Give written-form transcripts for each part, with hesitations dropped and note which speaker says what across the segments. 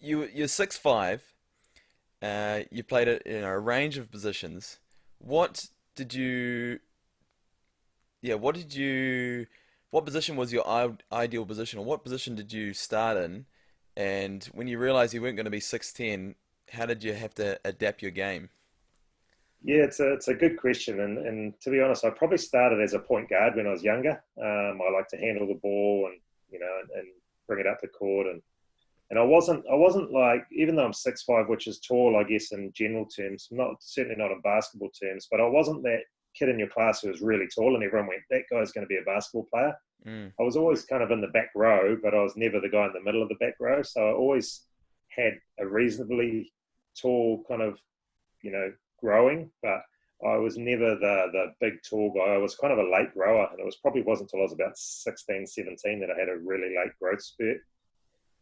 Speaker 1: you're 6'5". You played it in a range of positions. What did you? Yeah, what position was your ideal position, or what position did you start in? And when you realized you weren't going to be 6'10", how did you have to adapt your game?
Speaker 2: Yeah, it's a good question, and to be honest, I probably started as a point guard when I was younger. I like to handle the ball and and bring it up the court, and I wasn't like, even though I'm 6'5", which is tall, I guess in general terms, not certainly not in basketball terms, but I wasn't that kid in your class who was really tall and everyone went, that guy's going to be a basketball player.
Speaker 1: Mm,
Speaker 2: I was always kind of in the back row, but I was never the guy in the middle of the back row, so I always had a reasonably tall kind of you know, growing, but I was never the big tall guy. I was kind of a late grower, and it wasn't until I was about 16, 17 that I had a really late growth spurt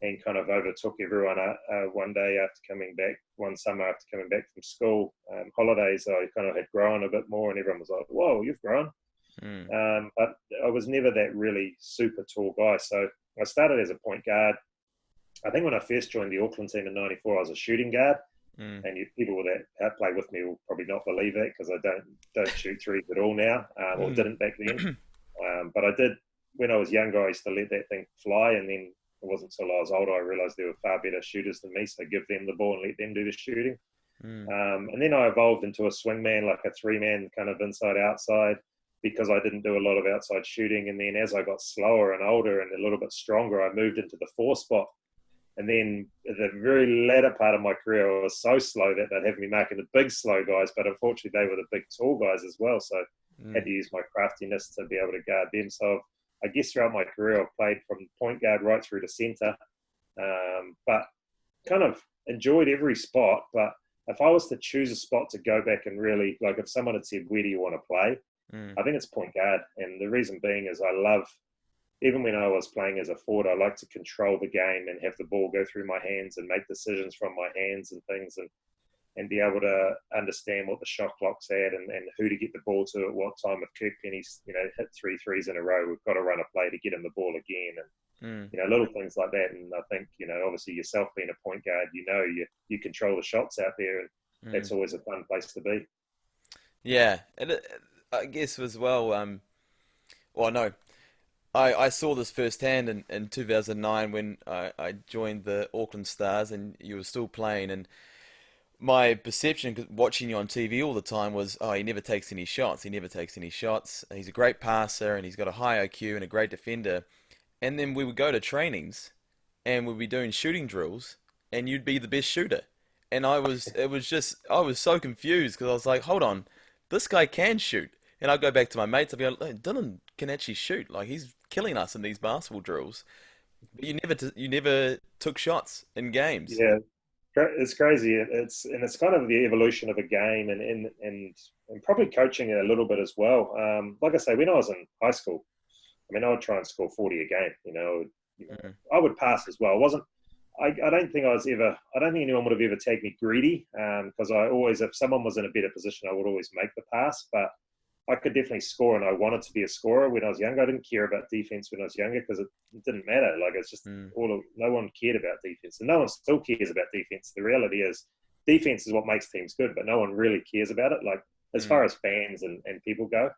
Speaker 2: and kind of overtook everyone one day after coming back, one summer after coming back from school. Holidays, I kind of had grown a bit more, and everyone was like, whoa, you've grown.
Speaker 1: mm,
Speaker 2: But I was never that really super tall guy. So I started as a point guard. I think when I first joined the Auckland team in '94, I was a shooting guard,
Speaker 1: mm,
Speaker 2: and people that play with me will probably not believe that because I don't shoot threes at all now, or
Speaker 1: mm.
Speaker 2: didn't back then. But I did when I was younger. I used to let that thing fly, and then it wasn't until I was older I realised there were far better shooters than me. So give them the ball and let them do the shooting.
Speaker 1: Mm.
Speaker 2: And then I evolved into a swingman, like a three-man kind of inside-outside, because I didn't do a lot of outside shooting. And then as I got slower and older and a little bit stronger, I moved into the four spot. And then at the very latter part of my career, I was so slow that they'd have me marking the big slow guys, but unfortunately they were the big tall guys as well. So I had
Speaker 1: Mm.
Speaker 2: to use my craftiness to be able to guard them. So I guess throughout my career, I've played from point guard right through to centre, but kind of enjoyed every spot. But if I was to choose a spot to go back and really, like if someone had said, where do you want to play?
Speaker 1: Mm.
Speaker 2: I think it's point guard. And the reason being is I love, even when I was playing as a forward, I like to control the game and have the ball go through my hands and make decisions from my hands and things, and be able to understand what the shot clock's at, and who to get the ball to at what time. If Kirk Penny's hit three threes in a row, we've got to run a play to get him the ball again, and
Speaker 1: Mm.
Speaker 2: little things like that. And I think obviously yourself being a point guard, you control the shots out there, and
Speaker 1: Mm.
Speaker 2: that's always a fun place to be.
Speaker 1: Yeah, and I guess as well. Well, no, I saw this firsthand in 2009 when I joined the Auckland Stars and you were still playing. And my perception, 'cause watching you on TV all the time, was, oh, he never takes any shots. He never takes any shots. He's a great passer and he's got a high IQ and a great defender. And then we would go to trainings and we'd be doing shooting drills and you'd be the best shooter. And I was so confused because I was like, hold on, this guy can shoot. And I'd go back to my mates, I'd be like, "Look, Dylan can actually shoot. Like, he's killing us in these basketball drills. But you never took shots in games."
Speaker 2: Yeah, it's crazy. It's kind of the evolution of a game, and probably coaching a little bit as well. Like I say, when I was in high school, I mean, I would try and score 40 a game.
Speaker 1: Mm,
Speaker 2: I would pass as well. I wasn't. I don't think I was ever. I don't think anyone would have ever tagged me greedy, because I always, if someone was in a better position, I would always make the pass. But I could definitely score, and I wanted to be a scorer when I was younger. I didn't care about defense when I was younger because it didn't matter. Like, it's just
Speaker 1: mm,
Speaker 2: no one cared about defense, and no one still cares about defense. The reality is, defense is what makes teams good, but no one really cares about it. Like, as
Speaker 1: mm,
Speaker 2: far as fans and people go.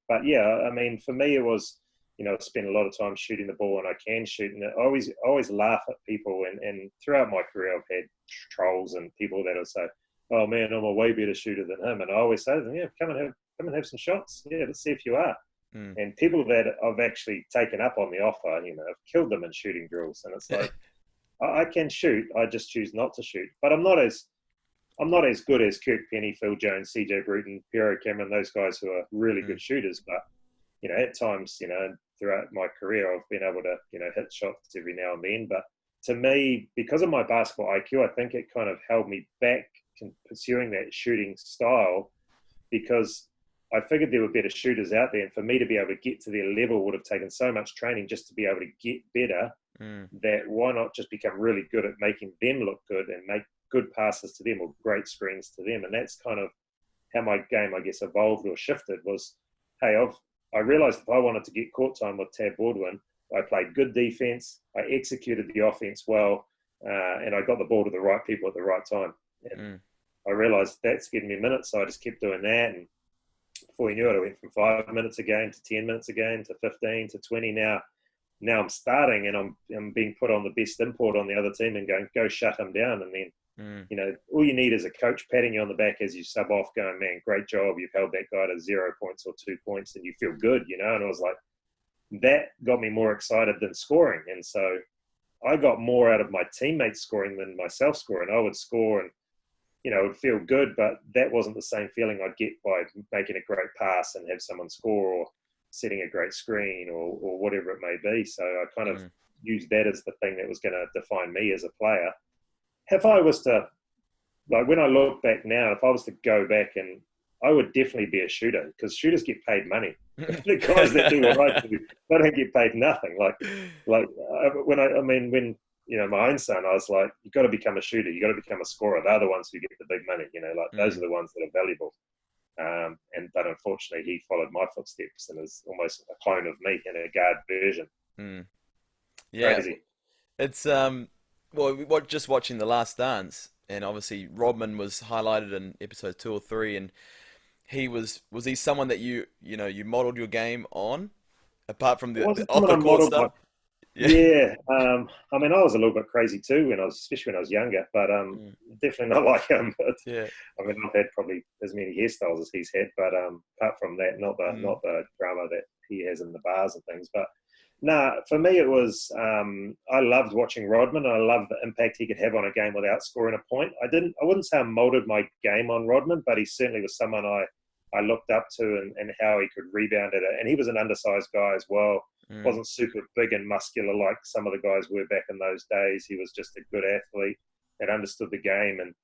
Speaker 2: But yeah, I mean, for me, it was, I spend a lot of time shooting the ball, and I can shoot. And I always laugh at people. And throughout my career, I've had trolls and people that will say, "Oh man, I'm a way better shooter than him." And I always say to them, "Yeah, come and have some shots. Yeah, let's see if you are."
Speaker 1: mm.
Speaker 2: And people that I've actually taken up on the offer, I've killed them in shooting drills. And it's like, I can shoot. I just choose not to shoot. But I'm not as good as Kirk Penny, Phil Jones, CJ Bruton, Piero Cameron, those guys who are really
Speaker 1: Mm,
Speaker 2: good shooters. But at times, throughout my career, I've been able to, hit shots every now and then. But to me, because of my basketball IQ, I think it kind of held me back pursuing that shooting style, because I figured there were better shooters out there. And for me to be able to get to their level would have taken so much training just to be able to get better,
Speaker 1: mm,
Speaker 2: that why not just become really good at making them look good and make good passes to them or great screens to them. And that's kind of how my game, I guess, evolved or shifted. Was, hey, I realized if I wanted to get court time with Tab Baldwin, I played good defense, I executed the offense well, and I got the ball to the right people at the right time. And
Speaker 1: Mm.
Speaker 2: I realised that's getting me minutes, so I just kept doing that. And before you knew it, I went from 5 minutes a game to 10 minutes a game to 15 to 20. Now I'm starting, and I'm being put on the best import on the other team and going, go shut him down. And then,
Speaker 1: Mm.
Speaker 2: all you need is a coach patting you on the back as you sub off, going, man, great job, you've held that guy to 0 points or 2 points, and you feel good. And I was like, that got me more excited than scoring. And so I got more out of my teammates scoring than myself scoring. I would score and, it would feel good, but that wasn't the same feeling I'd get by making a great pass and have someone score, or setting a great screen, or whatever it may be. So I kind of
Speaker 1: Mm.
Speaker 2: used that as the thing that was going to define me as a player. If I was to, like, when I look back now, if I was to go back, and I would definitely be a shooter, because shooters get paid money. The guys that do what I do, they don't get paid nothing. When my own son, I was like, you've got to become a shooter. You've got to become a scorer. They're the ones who get the big money. Those are
Speaker 1: Mm.
Speaker 2: the ones that are valuable. But unfortunately, he followed my footsteps and is almost a clone of me in a guard version.
Speaker 1: Mm. Yeah,
Speaker 2: Crazy.
Speaker 1: it's well, just watching The Last Dance, and obviously Rodman was highlighted in episode 2 or 3, and was he someone that you modeled your game on, apart from
Speaker 2: It
Speaker 1: the
Speaker 2: wasn't
Speaker 1: off
Speaker 2: someone
Speaker 1: the
Speaker 2: I
Speaker 1: court
Speaker 2: modelled my.
Speaker 1: stuff? Yeah.
Speaker 2: Yeah, I was a little bit crazy too especially when I was younger, but
Speaker 1: Mm.
Speaker 2: definitely not like him. But
Speaker 1: Yeah.
Speaker 2: I've had probably as many hairstyles as he's had, but apart from that,
Speaker 1: Mm.
Speaker 2: not the drama that he has in the bars and things. But nah, for me it was I loved watching Rodman. I loved the impact he could have on a game without scoring a point. I wouldn't say I molded my game on Rodman, but he certainly was someone I looked up to, and how he could rebound at it. And he was an undersized guy as well.
Speaker 1: Mm.
Speaker 2: Wasn't super big and muscular like some of the guys were back in those days. He was just a good athlete that understood the game. And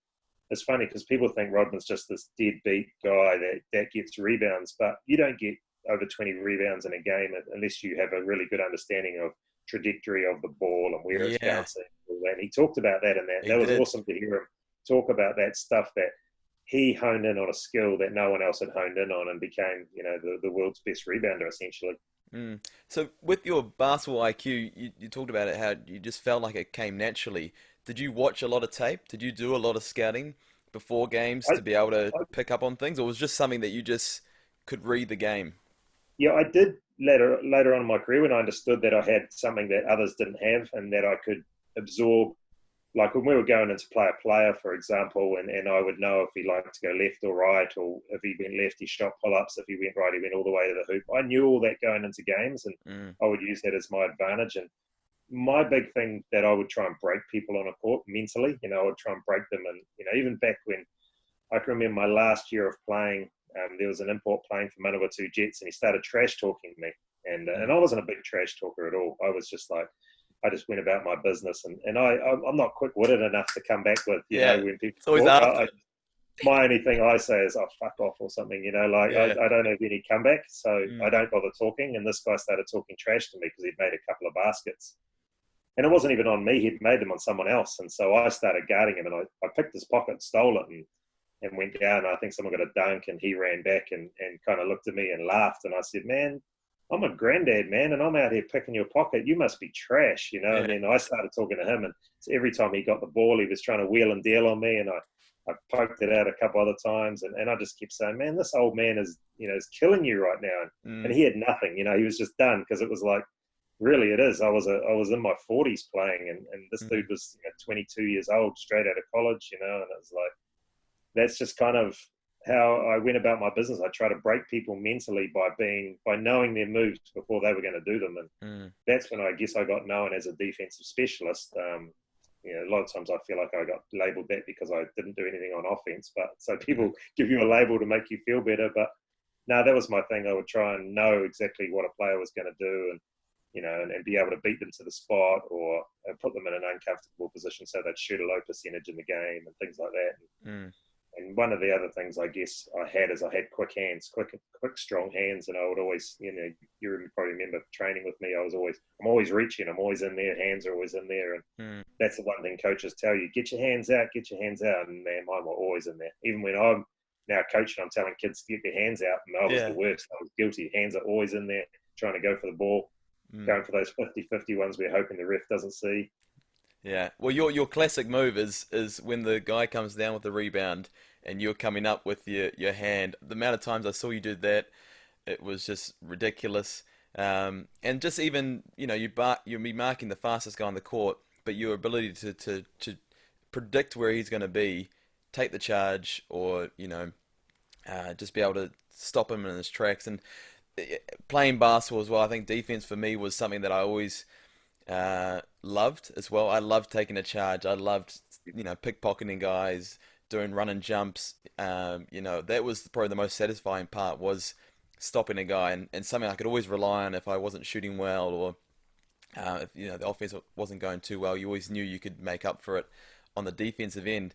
Speaker 2: it's funny because people think Rodman's just this deadbeat guy that gets rebounds, but you don't get over 20 rebounds in a game unless you have a really good understanding of trajectory of the ball and where it's
Speaker 1: Yeah,
Speaker 2: bouncing. And he talked about that, and that
Speaker 1: he
Speaker 2: that was
Speaker 1: did.
Speaker 2: awesome to hear him talk about that stuff, that he honed in on a skill that no one else had honed in on, and became, the world's best rebounder essentially.
Speaker 1: Mm. So with your basketball IQ, you talked about it, how you just felt like it came naturally. Did you watch a lot of tape? Did you do a lot of scouting before games
Speaker 2: I,
Speaker 1: to be able to
Speaker 2: I
Speaker 1: pick up on things, or was it just something that you just could read the game?
Speaker 2: Yeah, I did later on in my career, when I understood that I had something that others didn't have, and that I could absorb. Like when we were going into play a player, for example, and I would know if he liked to go left or right, or if he went left, he shot pull-ups. If he went right, he went all the way to the hoop. I knew all that going into games, and
Speaker 1: Mm.
Speaker 2: I would use that as my advantage. And my big thing that I would try and break people on a court mentally, I would try and break them. And, even back when I can remember my last year of playing, there was an import playing for Manawatu Jets, and he started trash talking me. And
Speaker 1: Mm.
Speaker 2: I wasn't a big trash talker at all. I was just like, I just went about my business, and I'm not quick witted enough to come back with,
Speaker 1: Yeah,
Speaker 2: when people
Speaker 1: it's always
Speaker 2: talk.
Speaker 1: after.
Speaker 2: My only thing I say is, oh, fuck off or something, like
Speaker 1: Yeah.
Speaker 2: I don't have any comeback, so I
Speaker 1: Mm.
Speaker 2: don't bother talking. And this guy started talking trash to me because he'd made a couple of baskets. And it wasn't even on me, he'd made them on someone else. And so I started guarding him, and I picked his pocket, stole it, and went down. I think someone got a dunk, and he ran back and kind of looked at me and laughed. And I said, man, I'm a granddad, man, and I'm out here picking your pocket. You must be trash. And
Speaker 1: Yeah.
Speaker 2: then I started talking to him, and so every time he got the ball, he was trying to wheel and deal on me, and I poked it out a couple other times, and I just kept saying, man, this old man is killing you right now. And
Speaker 1: Mm.
Speaker 2: he had nothing. He was just done, because it was like, really, it is. I was in my 40s playing, and this
Speaker 1: Mm.
Speaker 2: dude was 22 years old, straight out of college, and it was like, that's just kind of how I went about my business. I try to break people mentally by knowing their moves before they were going to do them, and
Speaker 1: Mm.
Speaker 2: that's when I guess I got known as a defensive specialist. A lot of times I feel like I got labelled that because I didn't do anything on offense, but so
Speaker 1: Mm.
Speaker 2: people give you a label to make you feel better. But no, that was my thing. I would try and know exactly what a player was going to do, and be able to beat them to the spot, or put them in an uncomfortable position so they'd shoot a low percentage in the game and things like that.
Speaker 1: Mm.
Speaker 2: And one of the other things I guess I had is I had quick hands, quick, strong hands, and I would always, you probably remember training with me. I'm always reaching, I'm always in there, hands are always in there, and
Speaker 1: Mm.
Speaker 2: that's the one thing coaches tell you: get your hands out, and man, mine were always in there. Even when I'm now coaching, I'm telling kids to get their hands out, and I was the
Speaker 1: Yeah.
Speaker 2: worst. I was guilty. Hands are always in there, trying to go for the ball,
Speaker 1: Mm.
Speaker 2: going for those 50-50 ones we're hoping the ref doesn't see.
Speaker 1: Yeah. Well, your classic move is when the guy comes down with the rebound and you're coming up with your hand. The amount of times I saw you do that, it was just ridiculous. And just even, you'll be marking the fastest guy on the court, but your ability to predict where he's going to be, take the charge, or just be able to stop him in his tracks. And uh, playing basketball as well, I think defense for me was something that I always loved as well. I loved taking a charge. I loved, pickpocketing guys, doing run and jumps. That was probably the most satisfying part was stopping a guy and something I could always rely on if I wasn't shooting well or if the offense wasn't going too well. You always knew you could make up for it on the defensive end.